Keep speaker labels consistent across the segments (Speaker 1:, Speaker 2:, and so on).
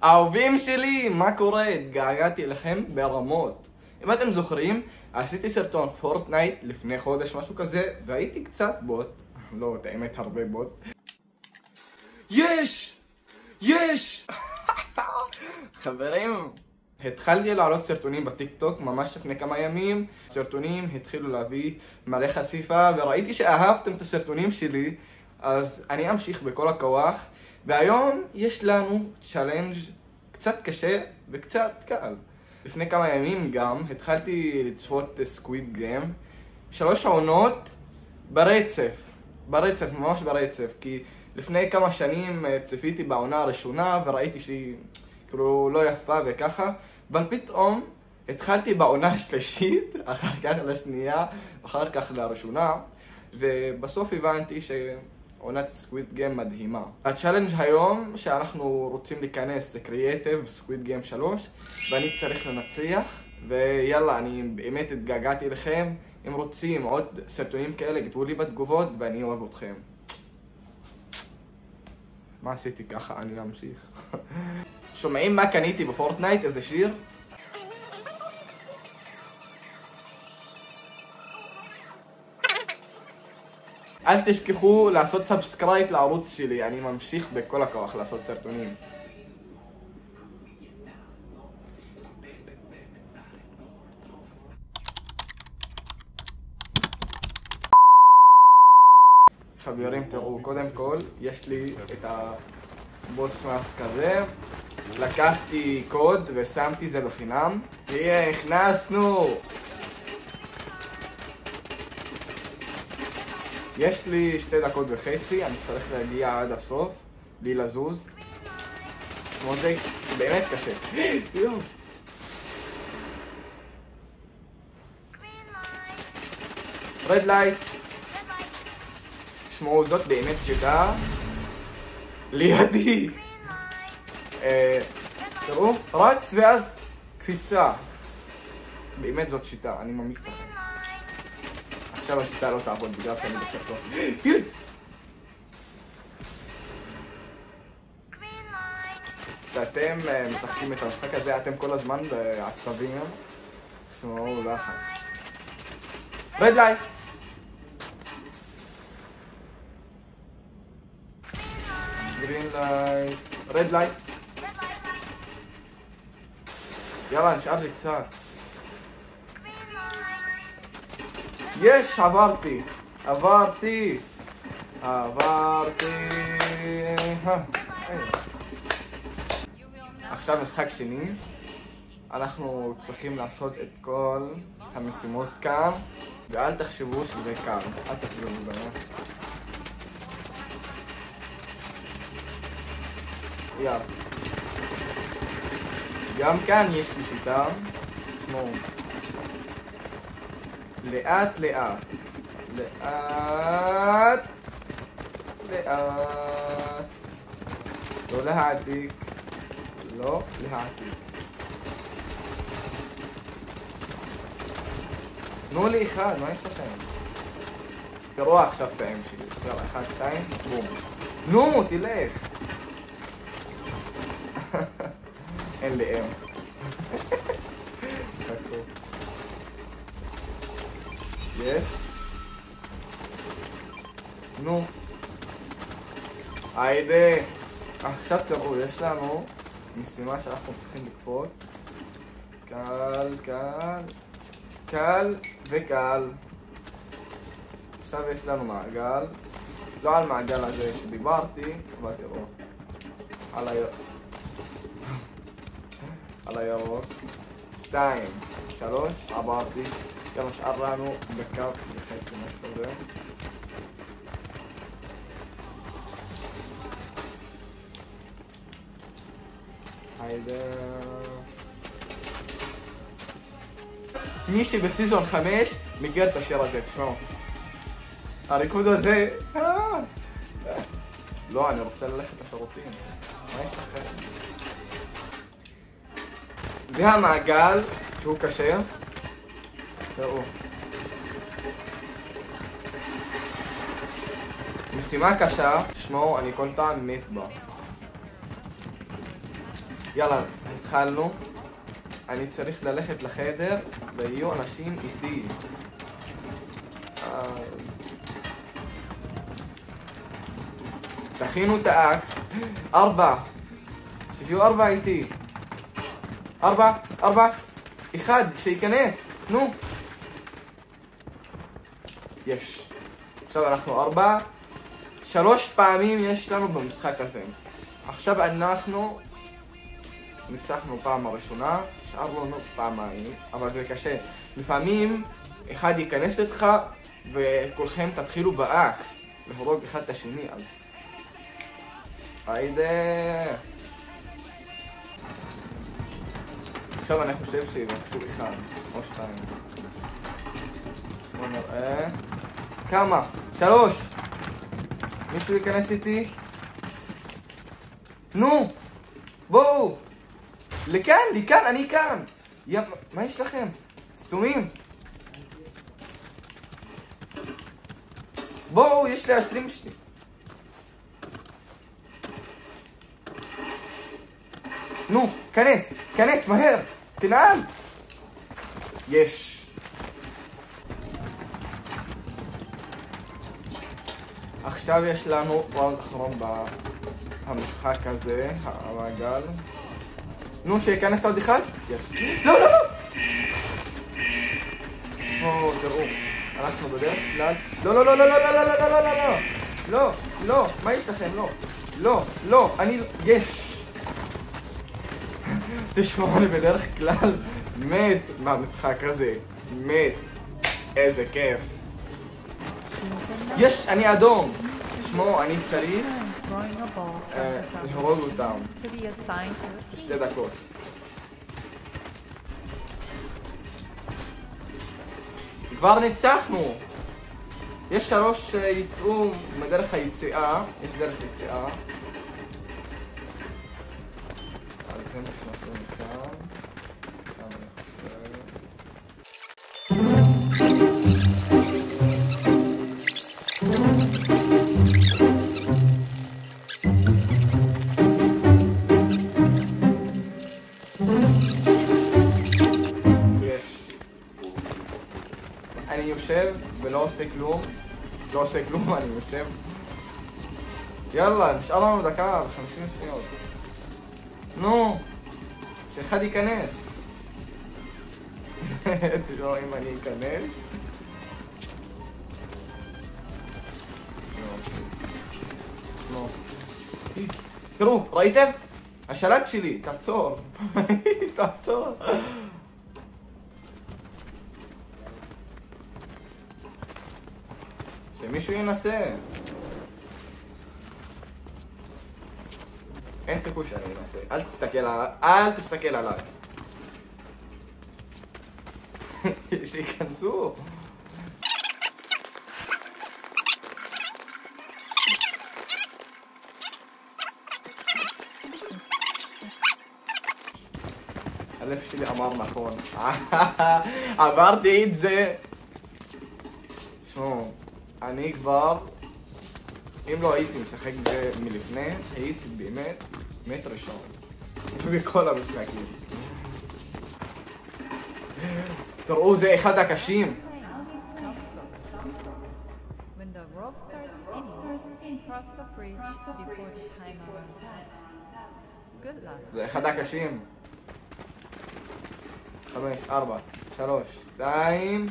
Speaker 1: אהובים שלי, מה קורה? התגעגעתי אליכם ברמות. אם אתם זוכרים, עשיתי סרטון פורטנייט לפני חודש, משהו כזה, והייתי קצת בוט. לא, את האמת הרבה בוט. יש! יש! חברים, התחלתי לעלות סרטונים בטיק טוק ממש לפני כמה ימים. סרטונים התחילו להביא מלא חשיפה, וראיתי שאהבתם את הסרטונים שלי, אז אני אמשיך בכל הכוח. והיום יש לנו צ'אלנג' קצת קשה וקצת קל. לפני כמה ימים גם התחלתי לצפות סקוויד גיים 3 עונות ברצף, ממש ברצף, כי לפני כמה שנים צפיתי בעונה הראשונה וראיתי שהיא כאילו לא יפה וככה, אבל פתאום התחלתי בעונה השלישית, אחר כך לשנייה, אחר כך לראשונה, ובסוף הבנתי שעונת סקוויד גיים מדהימה. הצ'אלנג' היום שאנחנו רוצים להיכנס זה קריאייטיב סקוויד גיים 3, ואני צריך לנצח, ויאללה, אני באמת התגעגעתי אליכם. אם רוצים עוד סרטונים כאלה, כתבו לי בתגובות ואני אוהב אתכם. מה עשיתי ככה? אני אמשיך. שומעים מה קניתי בפורטנייט? איזה שיר? אל תשכחו לעשות סאבסקרייב לערוץ שלי, אני ממשיך בכל הכוח לעשות סרטונים. חברים, תראו, קודם כל יש לי את הבוס מאסק הזה, לקחתי קוד ושמתי זה בחינם. הנה, הכנסנו! יש לי 2.5 דקות, אני צריך להגיע עד הסוף, בלי לזוז. שמות זה באמת קשה. רד לייט. שמעו, זאת באמת שיטה. לידי. תראו, רץ ואז קפיצה. באמת זאת שיטה, אני ממליץ לכם. עכשיו השיטה לא תעבוד בגלל שאני בסרטון. כשאתם משחקים את המשחק הזה, אתם כל הזמן בעצבים. שמעו, לחץ. רד לייט. גרין לייט. רד לייט. יאללה, נשאר לי קצת. יש, עברתי. עכשיו משחק שני. אנחנו צריכים לעשות את כל המשימות כאן, ואל תחשבו שזה קל. אל תחשבו באמת. יאללה. גם כאן יש לי שיטה. שמעו. לאט. לא להעתיק. תנו לי אחד, מה יש לכם? תראו עכשיו את האם שלי. יאללה, 1, 2, בום. נו, תלך. אין לי אם. יס. נו. היידה. עכשיו תראו, יש לנו משימה שאנחנו צריכים לקפוץ. קל וקל. עכשיו יש לנו מעגל. לא על מעגל הזה שדיברתי, אבל תראו. על הירוק. 2, 3, עברתי. גם נשאר לנו דקה וחצי, משהו כזה. היידה. מי שבסיזון 5 מכיר את השיר הזה, תשמעו. הריקוד הזה... לא, אני רוצה ללכת לשירותים. מה יש לכם? זה המעגל שהוא קשה. תראו. משימה קשה, שמעו, אני כל פעם מת בה. יאללה, התחלנו. אני צריך ללכת לחדר ויהיו אנשים איתי. אז... תכינו את האקס. 4. שיהיו 4 איתי. 4, 1, שייכנס. נו. יש. עכשיו אנחנו 4. 3 פעמים יש לנו במשחק הזה. עכשיו אנחנו ניצחנו פעם הראשונה, נשאר לנו פעמיים, אבל זה קשה. לפעמים אחד ייכנס איתך וכולכם תתחילו באקס להרוג אחד את השני, אז... היידה. עכשיו אני חושב שיבקשו 1 או 2. בוא נראה. כמה? 3. מישהו ייכנס איתי? נו! בואו! לכאן, אני כאן! מה יש לכם? סתומים! בואו, יש לי 20 שלי. נו, כנס, מהר! תנעל! יש! עכשיו יש לנו ראונד אחרון במשחק הזה, המעגל. נו, שיכנס עוד אחד? יש. לא! או, תראו, אנחנו בדרך כלל... לא, מה יש לכם? לא, אני... יש! תשמעו, אני בדרך כלל מת מהמשחק הזה. מת. איזה כיף. יש, אני אדום. תשמעו, אני צריך להרוג אותם. 2 דקות. כבר ניצחנו. יש 3 שיצאו מדרך היציאה. יש דרך יציאה. אז זה נכנסו מכאן. כאן אני אני יושב ולא עושה כלום, אני יושב. יאללה, נשאר לנו דקה ו50 שניות. נו, שאחד ייכנס. תראו אם אני אכנס. נו. תראו, ראיתם? השלט שלי, תעצור. תעצור. שמישהו ינסה. אין סיכוי שאני אנסה. אל תסתכל עליי. שיכנסו. הלב שלי אמר נכון. עברתי את זה. תשמעו, אני כבר, אם לא הייתי משחק בזה מלפני, הייתי באמת מת ראשון בכל המשחקים. תראו, זה אחד הקשים. זה אחד הקשים. 5, 4, 3, 2.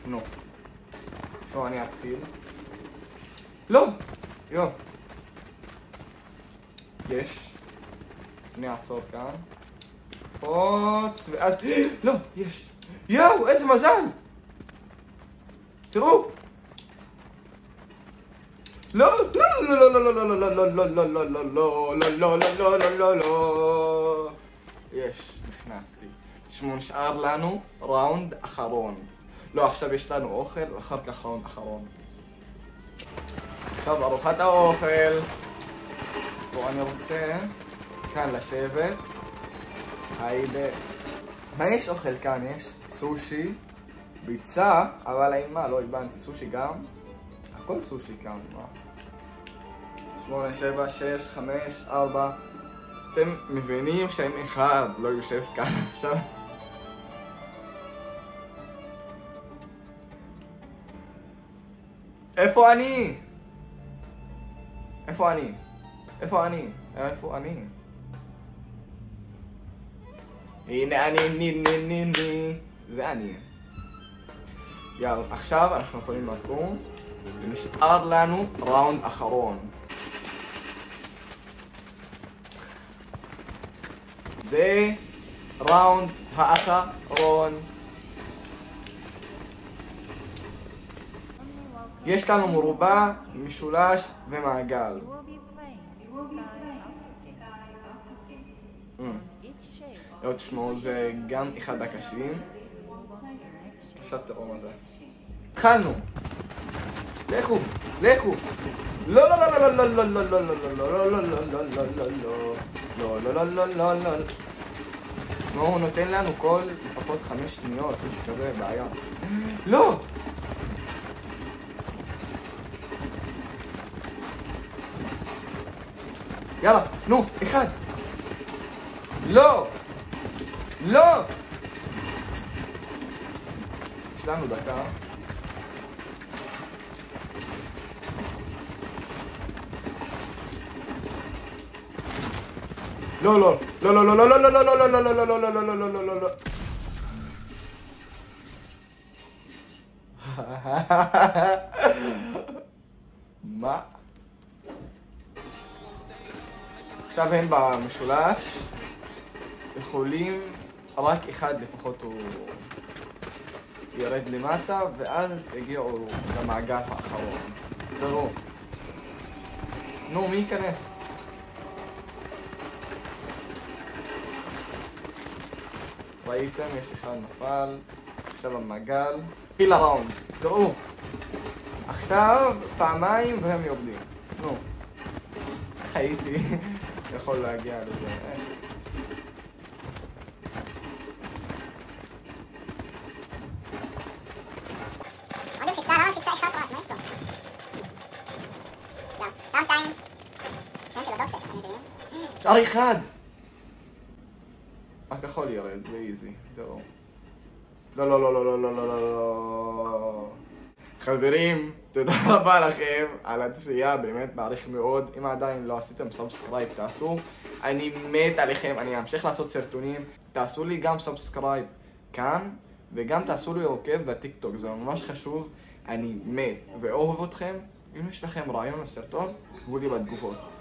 Speaker 1: נו. שו, אני אתחיל. לא! יו. יש. אני אעצור כאן. פוץ, ואז... לא! יש! יואו! איזה מזל! תראו! לא! לא! לא! לא! לא! לא! לא! לא! לא! לא! לא! לא! לא! לא! לא! לא! יש, נכנסתי. תשמעו, נשאר לנו ראונד אחרון. לא, עכשיו יש לנו אוכל, ואחר כך ראונד אחרון. עכשיו ארוחת האוכל. פה אני רוצה כאן לשבת. היידה. מה יש אוכל כאן? יש סושי, ביצה, אבל עם מה? לא הבנתי. סושי גם? הכל סושי כאן, מה? 8, 7, 6, 5, 4, אתם מבינים שאם אחד לא יושב כאן עכשיו? איפה אני? איפה אני? איפה אני? איפה אני? הנה אני, זה אני. יאללה, עכשיו אנחנו יכולים לקום ונשאר לנו ראונד אחרון. זה ראונד האחרון. יש לנו מרובע, משולש ומעגל. לא תשמעו, זה גם אחד הקשים. עכשיו תראו מה זה. התחלנו! לכו! לכו! לא לא לא לא לא לא לא לא לא לא לא לא לא לא לא לא לא לא. תשמעו, הוא נותן לנו כל לפחות 5 שניות, משהו כזה, בעיה. לא! יאללה, נו, אחד! לא! לא! יש לנו דקה. לא, לא, לא, לא, לא, לא, לא, לא, לא, לא, לא, לא, לא, לא, לא, לא, לא, לא, לא, לא. מה? עכשיו הם במשולש יכולים, רק אחד לפחות הוא ירד למטה ואז הגיעו למעגל האחרון. תראו. נו, מי ייכנס? ראיתם? יש אחד נפל. עכשיו המעגל. התחיל הראונד. תראו. עכשיו פעמיים והם יורדים. נו. איך הייתי יכול להגיע לזה? שער אחד! הכחול ירד, זה איזי, תראו. לא, לא, לא, לא, לא, לא, לא, לא, לא. חברים, תודה רבה לכם על הצפייה, באמת מעריך מאוד. אם עדיין לא עשיתם סאבסקרייב, תעשו. אני מת עליכם, אני אמשיך לעשות סרטונים. תעשו לי גם סאבסקרייב כאן, וגם תעשו לי עוקב בטיקטוק, זה ממש חשוב. אני מת ואוהב אתכם. אם יש לכם רעיון לסרטון, תכתבו לי בתגובות.